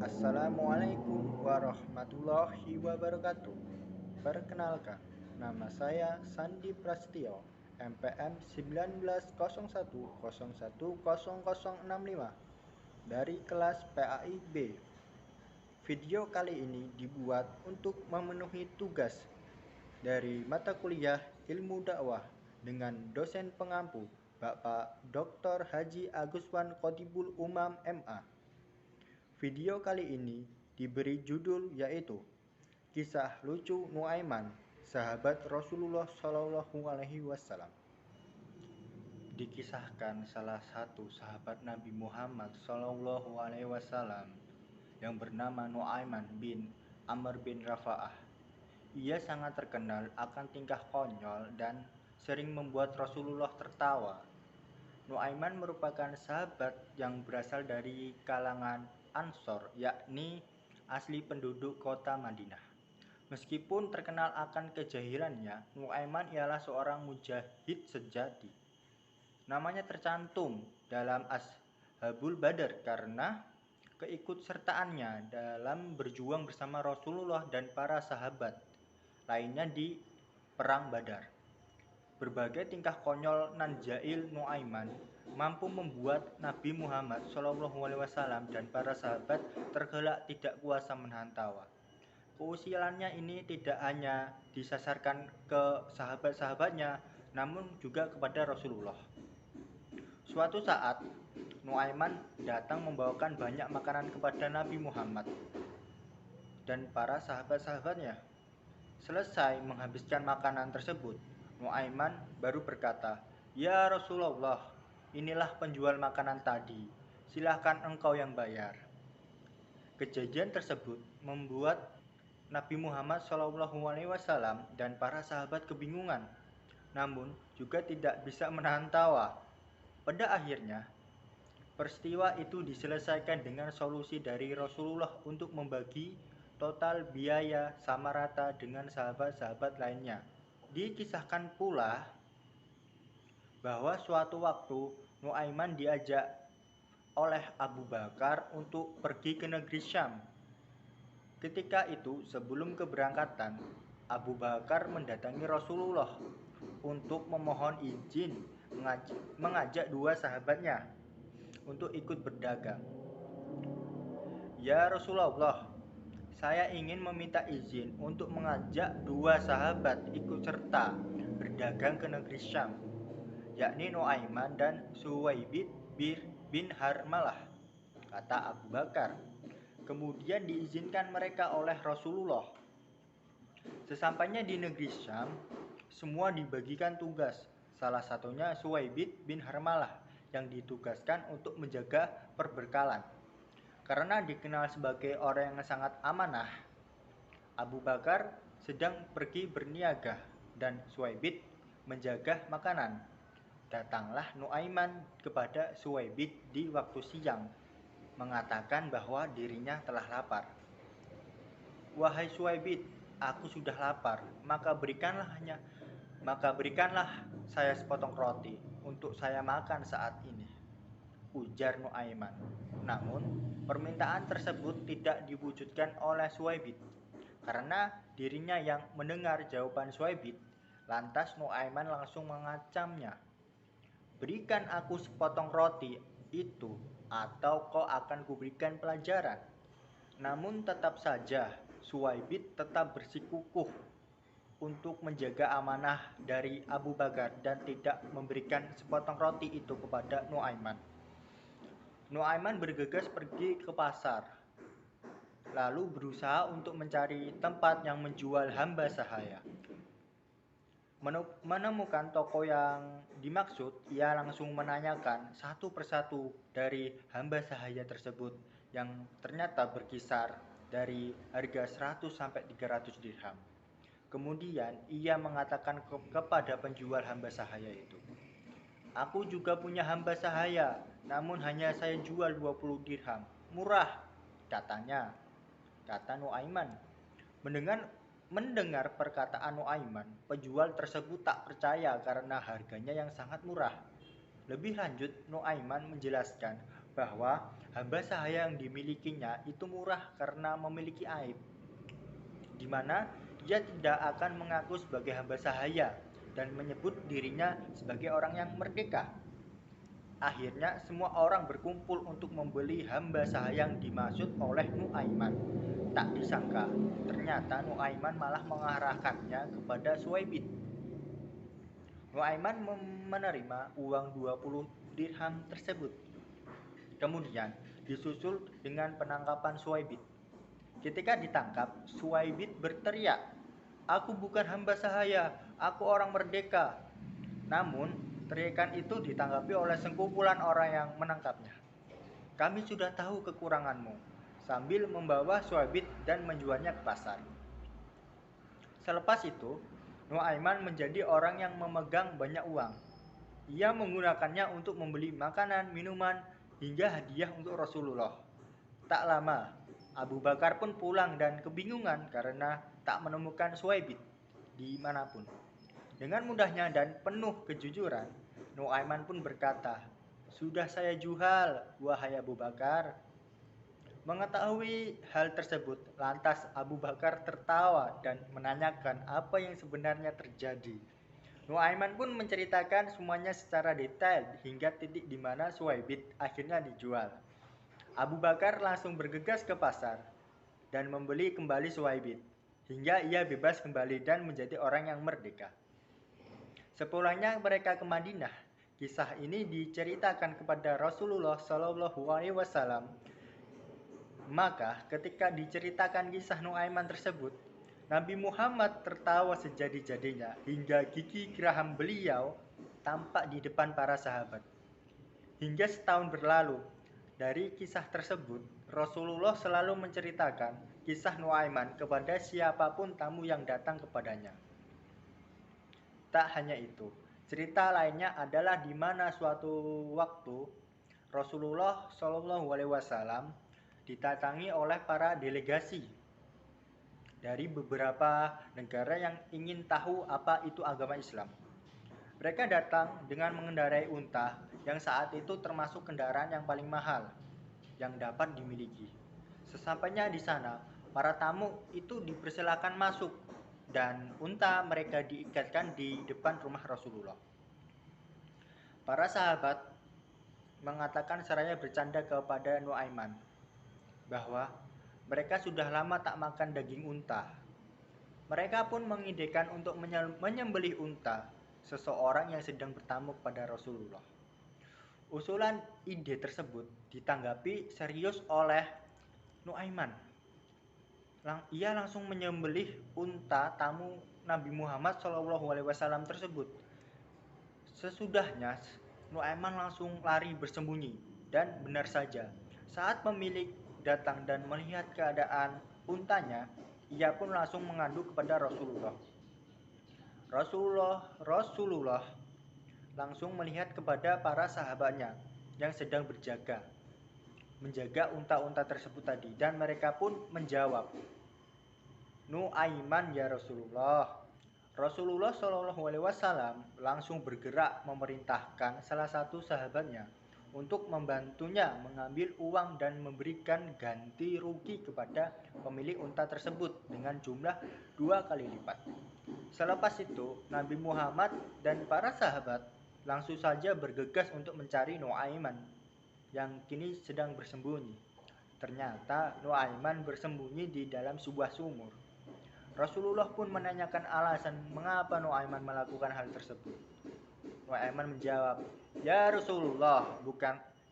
Assalamualaikum warahmatullahi wabarakatuh. Perkenalkan, nama saya Sandi Prastio, MPM 1901010065 dari kelas PAI B. Video kali ini dibuat untuk memenuhi tugas dari mata kuliah Ilmu Dakwah dengan dosen pengampu Bapak Dr. Haji Aguswan Khotibul Umam MA. Video kali ini diberi judul yaitu Kisah Lucu Nuaiman, Sahabat Rasulullah Shallallahu Alaihi Wasallam. Dikisahkan salah satu sahabat Nabi Muhammad Shallallahu Alaihi Wasallam yang bernama Nuaiman bin Amr bin Rafa'ah. Ia sangat terkenal akan tingkah konyol dan sering membuat Rasulullah tertawa. Nuaiman merupakan sahabat yang berasal dari kalangan Ansor, yakni asli penduduk kota Madinah. Meskipun terkenal akan kejahilannya, Nuaiman ialah seorang mujahid sejati. Namanya tercantum dalam Ashabul Badar karena keikutsertaannya dalam berjuang bersama Rasulullah dan para sahabat lainnya di Perang Badar. Berbagai tingkah konyol nan jail Nuaiman mampu membuat Nabi Muhammad SAW dan para sahabat tergelak tidak kuasa menahan tawa. Keusilannya ini tidak hanya disasarkan ke sahabat-sahabatnya, namun juga kepada Rasulullah. Suatu saat, Nuaiman datang membawakan banyak makanan kepada Nabi Muhammad dan para sahabat-sahabatnya. Selesai menghabiskan makanan tersebut, Nuaiman baru berkata, "Ya Rasulullah, inilah penjual makanan tadi. Silahkan engkau yang bayar." Kejadian tersebut membuat Nabi Muhammad SAW dan para sahabat kebingungan, namun juga tidak bisa menahan tawa. Pada akhirnya, peristiwa itu diselesaikan dengan solusi dari Rasulullah untuk membagi total biaya sama rata dengan sahabat-sahabat lainnya. Dikisahkan pula bahwa suatu waktu Nuaiman diajak oleh Abu Bakar untuk pergi ke negeri Syam. Ketika itu, sebelum keberangkatan, Abu Bakar mendatangi Rasulullah untuk memohon izin mengajak dua sahabatnya untuk ikut berdagang. "Ya Rasulullah, saya ingin meminta izin untuk mengajak dua sahabat ikut serta berdagang ke negeri Syam, yakni Nuaiman dan Suwaibid bin Harmalah," kata Abu Bakar. Kemudian diizinkan mereka oleh Rasulullah. Sesampainya di negeri Syam, semua dibagikan tugas. Salah satunya Suwaibid bin Harmalah yang ditugaskan untuk menjaga perbekalan. Karena dikenal sebagai orang yang sangat amanah, Abu Bakar sedang pergi berniaga dan Suwaibid menjaga makanan. Datanglah Nuaiman kepada Suwaibid di waktu siang, mengatakan bahwa dirinya telah lapar. "Wahai Suwaibid, aku sudah lapar, maka berikanlah saya sepotong roti untuk saya makan saat ini," ujar Nuaiman. Namun, permintaan tersebut tidak diwujudkan oleh Suwaibid. Karena dirinya yang mendengar jawaban Suwaibid, lantas Nuaiman langsung mengancamnya, "Berikan aku sepotong roti itu, atau kau akan kuberikan pelajaran." Namun tetap saja, Suwaibid tetap bersikukuh untuk menjaga amanah dari Abu Bakar dan tidak memberikan sepotong roti itu kepada Nuaiman. Nuaiman bergegas pergi ke pasar, lalu berusaha untuk mencari tempat yang menjual hamba sahaya. Menemukan toko yang dimaksud, ia langsung menanyakan satu persatu dari hamba sahaya tersebut yang ternyata berkisar dari harga 100 sampai 300 dirham. Kemudian ia mengatakan kepada penjual hamba sahaya itu, "Aku juga punya hamba sahaya, namun hanya saya jual 20 dirham. Murah," katanya. Kata Nuaiman. Mendengar perkataan Nuaiman, penjual tersebut tak percaya karena harganya yang sangat murah. Lebih lanjut, Nuaiman menjelaskan bahwa hamba sahaya yang dimilikinya itu murah karena memiliki aib, di mana ia tidak akan mengaku sebagai hamba sahaya dan menyebut dirinya sebagai orang yang merdeka. Akhirnya semua orang berkumpul untuk membeli hamba sahaya yang dimaksud oleh Nuaiman. Tak disangka, ternyata Nuaiman malah mengarahkannya kepada Suwaibid. Nuaiman menerima uang 20 dirham tersebut. Kemudian disusul dengan penangkapan Suwaibid. Ketika ditangkap, Suwaibid berteriak, "Aku bukan hamba sahaya, aku orang merdeka." Namun, teriakan itu ditanggapi oleh sekumpulan orang yang menangkapnya. "Kami sudah tahu kekuranganmu," sambil membawa Suwaibid dan menjualnya ke pasar. Selepas itu, Nuaiman menjadi orang yang memegang banyak uang. Ia menggunakannya untuk membeli makanan, minuman, hingga hadiah untuk Rasulullah. Tak lama, Abu Bakar pun pulang dan kebingungan karena tak menemukan Suwaibid dimanapun. Dengan mudahnya dan penuh kejujuran, Nuaiman pun berkata, "Sudah saya jual, wahai Abu Bakar." Mengetahui hal tersebut, lantas Abu Bakar tertawa dan menanyakan apa yang sebenarnya terjadi. Nuaiman pun menceritakan semuanya secara detail hingga titik di mana Suwaibid akhirnya dijual. Abu Bakar langsung bergegas ke pasar dan membeli kembali Suwaibid hingga ia bebas kembali dan menjadi orang yang merdeka. Sepulangnya mereka ke Madinah, kisah ini diceritakan kepada Rasulullah Shallallahu Alaihi Wasallam. Maka ketika diceritakan kisah Nuaiman tersebut, Nabi Muhammad tertawa sejadi-jadinya hingga gigi geraham beliau tampak di depan para sahabat. Hingga setahun berlalu dari kisah tersebut, Rasulullah selalu menceritakan kisah Nuaiman kepada siapapun tamu yang datang kepadanya. Tak hanya itu, cerita lainnya adalah di mana suatu waktu Rasulullah Shallallahu Alaihi Wasallam didatangi oleh para delegasi dari beberapa negara yang ingin tahu apa itu agama Islam. Mereka datang dengan mengendarai unta yang saat itu termasuk kendaraan yang paling mahal yang dapat dimiliki. Sesampainya di sana, para tamu itu dipersilakan masuk dan unta mereka diikatkan di depan rumah Rasulullah. Para sahabat mengatakan seraya bercanda kepada Nuaiman bahwa mereka sudah lama tak makan daging unta. Mereka pun mengidekan untuk menyembelih unta seseorang yang sedang bertamu kepada Rasulullah. Usulan ide tersebut ditanggapi serius oleh Nuaiman. Ia langsung menyembelih unta tamu Nabi Muhammad SAW tersebut. Sesudahnya, Nuaiman langsung lari bersembunyi dan benar saja, saat pemilik datang dan melihat keadaan untanya, ia pun langsung mengadu kepada Rasulullah. Rasulullah langsung melihat kepada para sahabatnya yang sedang menjaga unta-unta tersebut tadi, dan mereka pun menjawab, "Nuaiman ya Rasulullah." Rasulullah Shallallahu Alaihi Wasallam langsung bergerak memerintahkan salah satu sahabatnya untuk membantunya mengambil uang dan memberikan ganti rugi kepada pemilik unta tersebut dengan jumlah 2 kali lipat. Selepas itu, Nabi Muhammad dan para sahabat langsung saja bergegas untuk mencari Nuaiman yang kini sedang bersembunyi. Ternyata Nuaiman bersembunyi di dalam sebuah sumur. Rasulullah pun menanyakan alasan mengapa Nuaiman melakukan hal tersebut. Nuaiman menjawab, "Ya Rasulullah,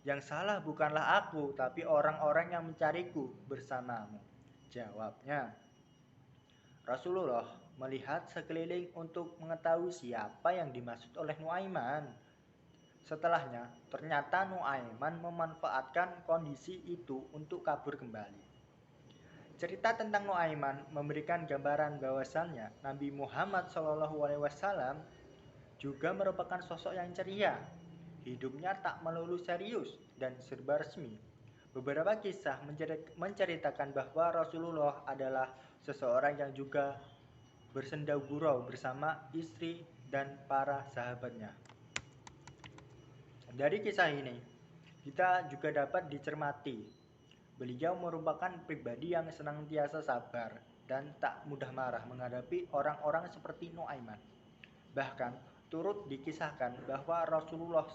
yang salah bukanlah aku, tapi orang-orang yang mencariku bersamamu." Jawabnya. Rasulullah melihat sekeliling untuk mengetahui siapa yang dimaksud oleh Nuaiman. Setelahnya, ternyata Nuaiman memanfaatkan kondisi itu untuk kabur kembali. Cerita tentang Nuaiman memberikan gambaran bahwasannya Nabi Muhammad SAW juga merupakan sosok yang ceria. Hidupnya tak melulu serius dan serba resmi. Beberapa kisah menceritakan bahwa Rasulullah adalah seseorang yang juga bersenda gurau bersama istri dan para sahabatnya. Dari kisah ini, Kita juga dapat dicermati. Beliau merupakan pribadi yang senantiasa sabar dan tak mudah marah menghadapi orang-orang seperti Nuaiman. Bahkan turut dikisahkan bahwa Rasulullah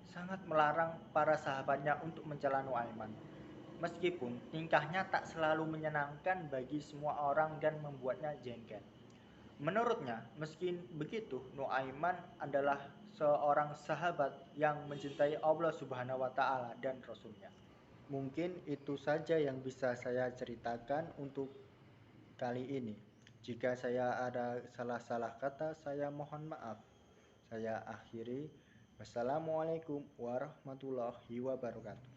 sangat melarang para sahabatnya untuk mencela Nuaiman. Meskipun tingkahnya tak selalu menyenangkan bagi semua orang dan membuatnya jengkel. Menurutnya, meski begitu, Nuaiman adalah seorang sahabat yang mencintai Allah Subhanahu wa taala dan Rasulnya. Mungkin itu saja yang bisa saya ceritakan untuk kali ini. Jika saya ada salah-salah kata, saya mohon maaf. Saya akhiri. Wassalamualaikum warahmatullahi wabarakatuh.